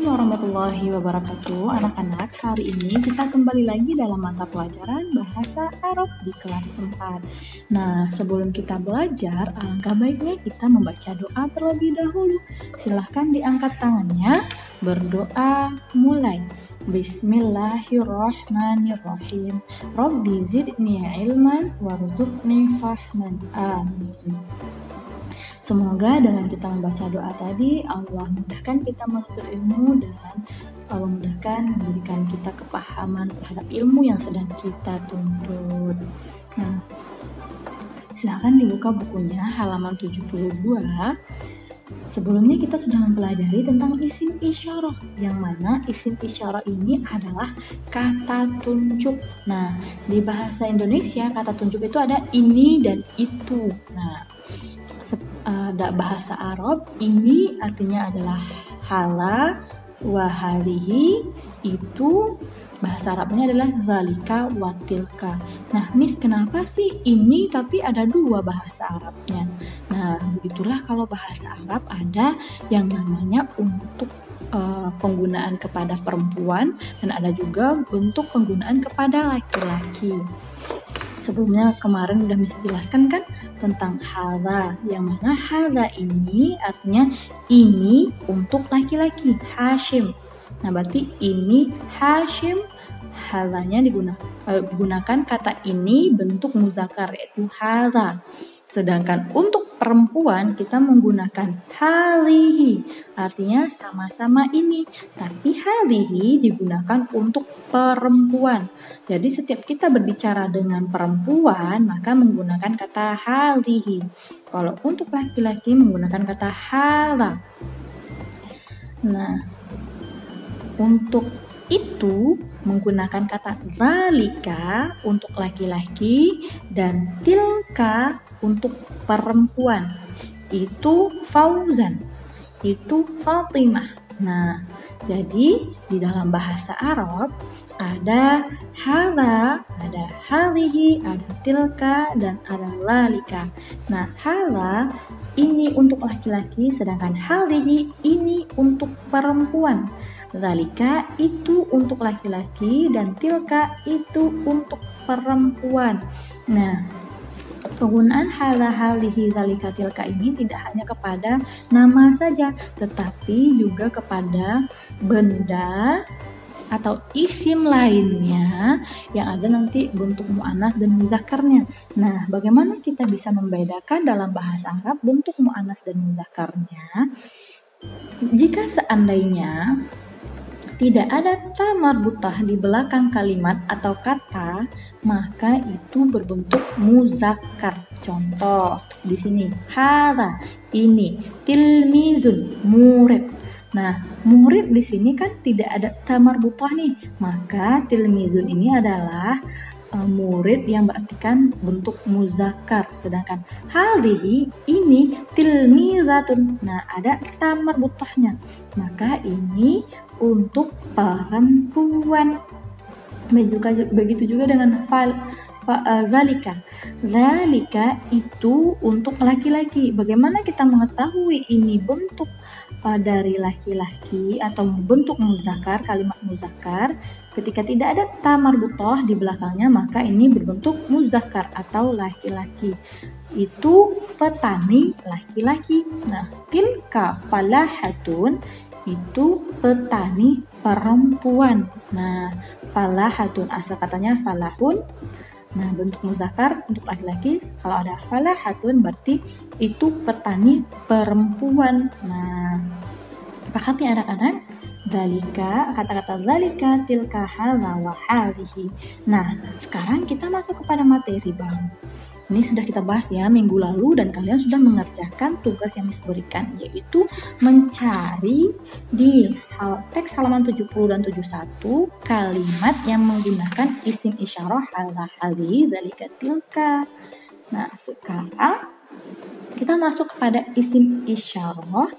warahmatullahi wabarakatuh. Anak-anak, hari ini kita kembali lagi dalam mata pelajaran Bahasa Arab di kelas 4. Nah, sebelum kita belajar, alangkah baiknya kita membaca doa terlebih dahulu. Silahkan diangkat tangannya, berdoa mulai. Bismillahirrahmanirrahim. Rabbi zidni ilman warzuqni fahman. Amin. Semoga dengan kita membaca doa tadi, Allah mudahkan kita menuntut ilmu dan Allah mudahkan memberikan kita kepahaman terhadap ilmu yang sedang kita tuntut. Nah, silahkan dibuka bukunya halaman 72. Sebelumnya kita sudah mempelajari tentang isim isyarah, yang mana isim isyarah ini adalah kata tunjuk. Nah, di bahasa Indonesia kata tunjuk itu ada ini dan itu. Nah, bahasa Arab ini artinya adalah hala wa halihi, itu bahasa Arabnya adalah zalika wa tilka. Nah, Miss, kenapa sih ini tapi ada dua bahasa Arabnya? Nah, begitulah kalau bahasa Arab ada yang namanya untuk penggunaan kepada perempuan dan ada juga bentuk penggunaan kepada laki-laki. Sebelumnya kemarin udah Miss jelaskan kan tentang hala, yang mana hala ini artinya ini untuk laki-laki, Hashim. Nah, berarti ini Hashim, halanya digunakan kata ini bentuk muzakkar yaitu hala. Sedangkan untuk perempuan kita menggunakan halihi, artinya sama-sama ini, tapi halihi digunakan untuk perempuan. Jadi setiap kita berbicara dengan perempuan maka menggunakan kata halihi. Kalau untuk laki-laki menggunakan kata hala. Nah, untuk itu menggunakan kata zalika untuk laki-laki dan tilka untuk perempuan. Itu Fauzan, itu Fatimah. Nah, jadi di dalam bahasa Arab ada hala, ada halihi, ada tilka, dan ada lalika. Nah, hala ini untuk laki-laki, sedangkan halihi ini untuk perempuan. Zalika itu untuk laki-laki dan tilka itu untuk perempuan. Nah, penggunaan hala, halihi, zalika, tilka ini tidak hanya kepada nama saja, tetapi juga kepada benda atau isim lainnya yang ada nanti bentuk mu'annas dan muzakkarnya. Nah, bagaimana kita bisa membedakan dalam bahasa Arab bentuk mu'annas dan muzakkarnya? Jika seandainya tidak ada ta marbutah di belakang kalimat atau kata, maka itu berbentuk muzakkar. Contoh di sini, hada, ini, tilmizun, murid. Nah, murid di sini kan tidak ada ta marbutah nih, maka tilmizun ini adalah murid yang berartikan bentuk muzakkar, sedangkan halihi ini tilmizatun. Nah, ada ta marbutahnya, maka ini untuk perempuan. Begitu juga dengan zalika. Zalika itu untuk laki-laki. Bagaimana kita mengetahui ini bentuk dari laki-laki atau bentuk muzakkar, kalimat muzakkar? Ketika tidak ada ta marbutah di belakangnya, maka ini berbentuk muzakkar atau laki-laki. Itu petani laki-laki. Nah, tilka falahatun itu petani perempuan. Nah, falahatun asal katanya falahun. Nah, bentuk muzakkar untuk laki-laki. Kalau ada falahatun berarti itu petani perempuan. Nah, paham ya anak-anak? Zalika, kata-kata zalika, tilka, hala, wa halihi. Nah, sekarang kita masuk kepada materi baru. Ini sudah kita bahas ya minggu lalu dan kalian sudah mengerjakan tugas yang Miss berikan, yaitu mencari di teks halaman 70 dan 71 kalimat yang menggunakan isim isyarah hala, hali, zalika, tilka. Nah, sekarang kita masuk kepada isim isyarah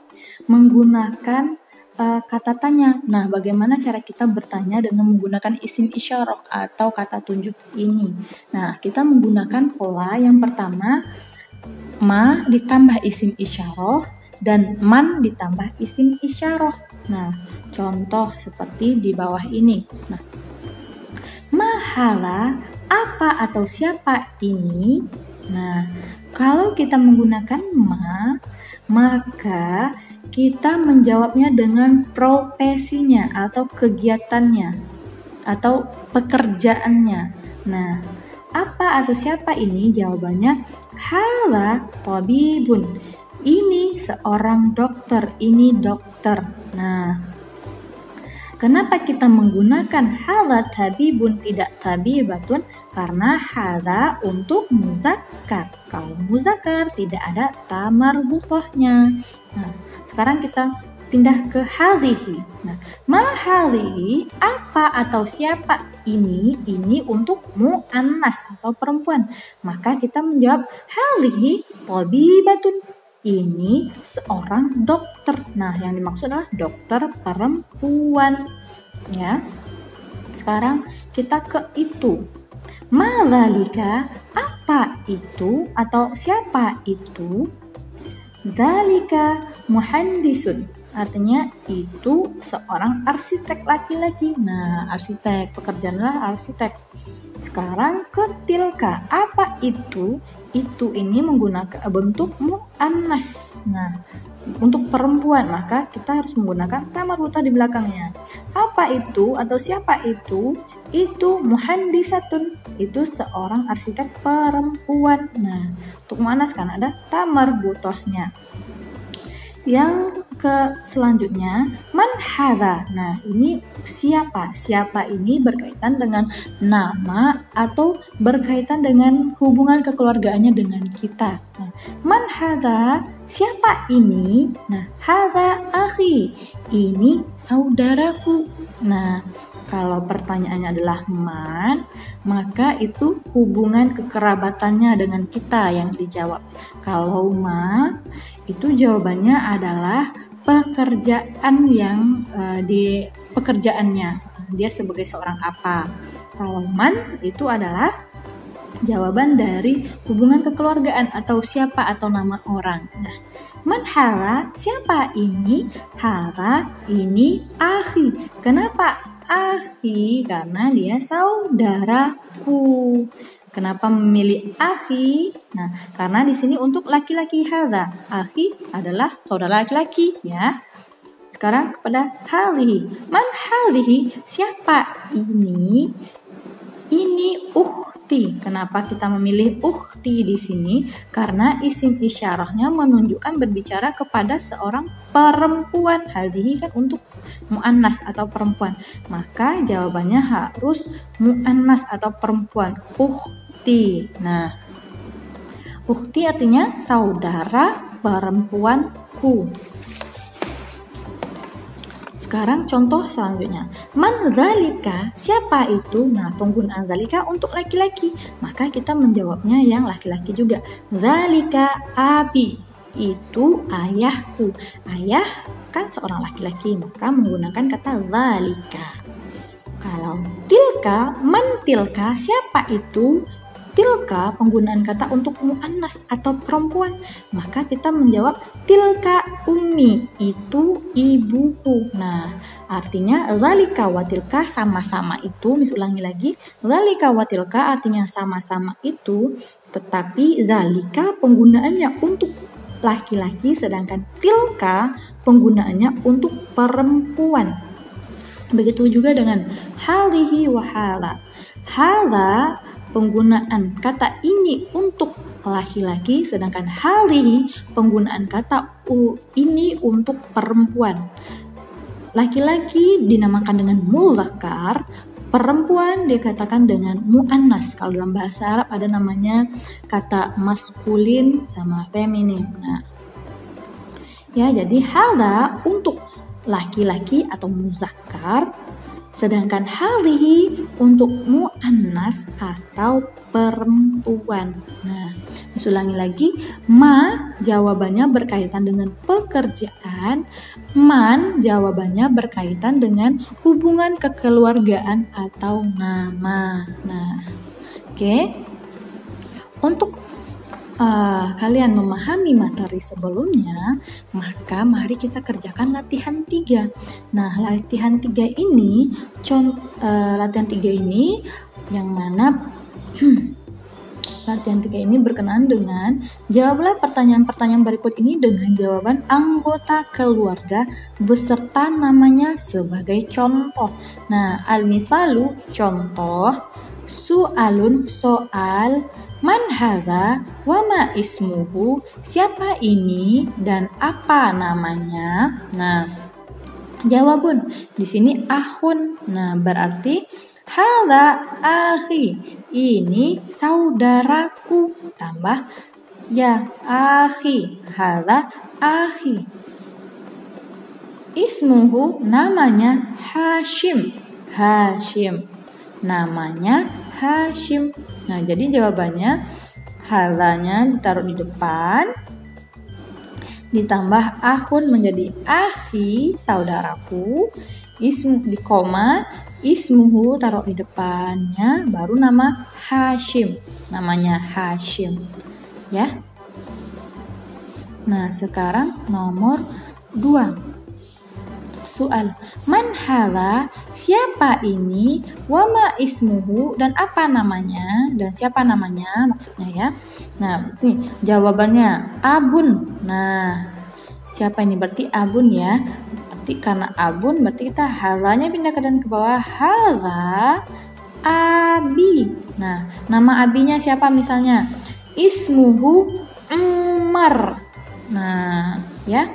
menggunakan kata tanya. Nah, bagaimana cara kita bertanya dengan menggunakan isim isyarah atau kata tunjuk ini? Nah, kita menggunakan pola yang pertama, ma ditambah isim isyarah dan man ditambah isim isyarah. Nah, contoh seperti di bawah ini. Nah, mahala apa atau siapa ini? Nah, kalau kita menggunakan maka kita menjawabnya dengan profesinya atau kegiatannya atau pekerjaannya. Nah, apa atau siapa ini? Jawabannya hala tabibun. Ini seorang dokter, ini dokter. Nah, kenapa kita menggunakan hala tabibun tidak tabibatun? Karena hala untuk muzakkar. Kalau muzakkar tidak ada tamarbutohnya. Nah, sekarang kita pindah ke halihi. Nah, mahalihi apa atau siapa ini? Ini untuk muannas atau perempuan. Maka kita menjawab halihi tabibatun. Ini seorang dokter. Nah, yang dimaksud adalah dokter perempuan. Ya. Sekarang kita ke itu. Madzalika apa itu atau siapa itu? Dzalika muhandisun. Artinya itu seorang arsitek laki-laki. Nah, arsitek, pekerjaanlah arsitek. Sekarang ke tilka. Apa itu? Itu ini menggunakan bentuk muannas. Nah, untuk perempuan maka kita harus menggunakan tamarbuta di belakangnya. Apa itu atau siapa itu? Itu muhandisatun. Itu seorang arsitek perempuan. Nah, untuk muannas kan ada tamarbutohnya. Yang ke selanjutnya man hadza. Nah, ini siapa? Siapa ini berkaitan dengan nama atau berkaitan dengan hubungan kekeluargaannya dengan kita. Nah, man hadza, siapa ini? Nah, hadza akhi. Ini saudaraku. Nah, kalau pertanyaannya adalah man, maka itu hubungan kekerabatannya dengan kita yang dijawab. Kalau ma, itu jawabannya adalah pekerjaan yang di pekerjaannya. Dia sebagai seorang apa. Kalau man itu adalah jawaban dari hubungan kekeluargaan atau siapa atau nama orang. Nah, man hala, siapa ini? Hala ini akhi. Kenapa akhi? Karena dia saudaraku. Kenapa memilih akhi? Nah, karena di sini untuk laki-laki hadza. Akhi adalah saudara laki-laki, ya. Sekarang kepada halihi. Man halihi? Siapa ini? Ini ukhti. Kenapa kita memilih ukhti di sini? Karena isim isyarahnya menunjukkan berbicara kepada seorang perempuan. Halihi kan untuk muannas atau perempuan. Maka jawabannya harus muannas atau perempuan. Ukhti. Nah, ukhti artinya saudara perempuanku. Sekarang contoh selanjutnya. Man dzalika, siapa itu? Nah, penggunaan dzalika untuk laki-laki. Maka kita menjawabnya yang laki-laki juga. Dzalika abi, itu ayahku. Ayah kan seorang laki-laki, maka menggunakan kata dzalika. Kalau tilka, man tilka, siapa itu? Tilka penggunaan kata untuk muannas atau perempuan, maka kita menjawab tilka ummi, itu ibuku. Nah, artinya dzalika wa tilka sama-sama itu. Ulangi lagi, dzalika wa tilka artinya sama-sama itu, tetapi dzalika penggunaannya untuk laki-laki sedangkan tilka penggunaannya untuk perempuan. Begitu juga dengan halihi wa hala. Hala penggunaan kata ini untuk laki-laki sedangkan halihi penggunaan kata ini untuk perempuan. Laki-laki dinamakan dengan muzakkar, perempuan dikatakan dengan muannas. Kalau dalam bahasa Arab ada namanya kata maskulin sama feminin. Nah, ya, jadi hala untuk laki-laki atau muzakkar, sedangkan halihi untuk muannas atau perempuan. Nah, ulangi lagi, ma jawabannya berkaitan dengan pekerjaan, man jawabannya berkaitan dengan hubungan kekeluargaan atau nama. Nah, oke. Untuk kalian memahami materi sebelumnya, maka mari kita kerjakan latihan 3. Nah, latihan 3 ini yang mana latihan 3 ini berkenaan dengan jawablah pertanyaan-pertanyaan berikut ini dengan jawaban anggota keluarga beserta namanya sebagai contoh. Nah, al-mithalu contoh, su'alun soal, man hadza wa ma ismuhu, siapa ini dan apa namanya. Nah, jawabun di sini ahun. Nah, berarti hadza akhi, ini saudaraku. Tambah ya akhi, hadza akhi. Ismuhu, namanya Hashim. Hashim, namanya Hashim. Nah, jadi jawabannya halanya ditaruh di depan, ditambah ahun menjadi akhi, saudaraku, di koma, ismuhu taruh di depannya, baru nama Hashim, namanya Hashim, ya. Nah, sekarang nomor 2. Soal, man hadza, siapa ini, wa ma ismuhu, dan apa namanya, dan siapa namanya maksudnya ya. Nah, ini jawabannya abun. Nah, siapa ini, berarti abun ya. Berarti karena abun berarti kita halanya pindah ke dan ke bawah, hadza abi. Nah, nama abinya siapa misalnya? Ismuhu Umar. Nah, ya.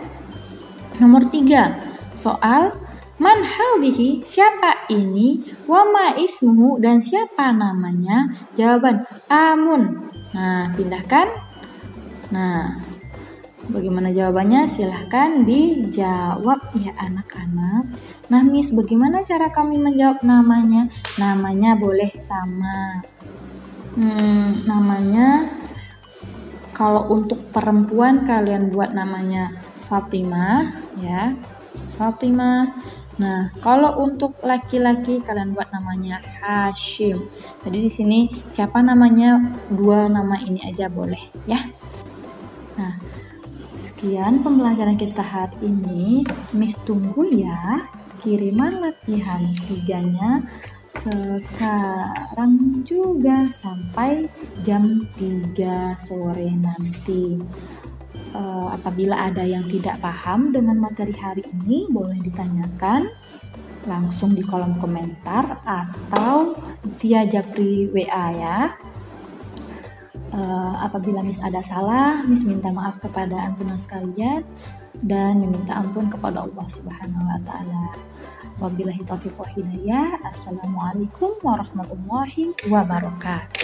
Nomor 3. Soal, man hadhihi, siapa ini, wa ma ismuhu, dan siapa namanya. Jawaban amun. Nah, pindahkan. Nah, bagaimana jawabannya? Silahkan dijawab ya anak-anak. Nah, Miss, bagaimana cara kami menjawab namanya? Namanya boleh sama. Namanya kalau untuk perempuan kalian buat namanya Fatimah ya. Fatimah. Nah, kalau untuk laki-laki kalian buat namanya Hashim. Jadi di sini siapa namanya, 2 nama ini aja boleh ya. Nah, sekian pembelajaran kita hari ini. Miss tunggu ya kiriman latihan 3-nya sekarang juga sampai jam 3 sore nanti. Apabila ada yang tidak paham dengan materi hari ini, boleh ditanyakan langsung di kolom komentar atau via Japri WA ya. Apabila Miss ada salah, Miss minta maaf kepada antunan sekalian dan meminta ampun kepada Allah Subhanahu wa taala. Wabillahi taufiq wa hidayah. Assalamualaikum warahmatullahi wabarakatuh.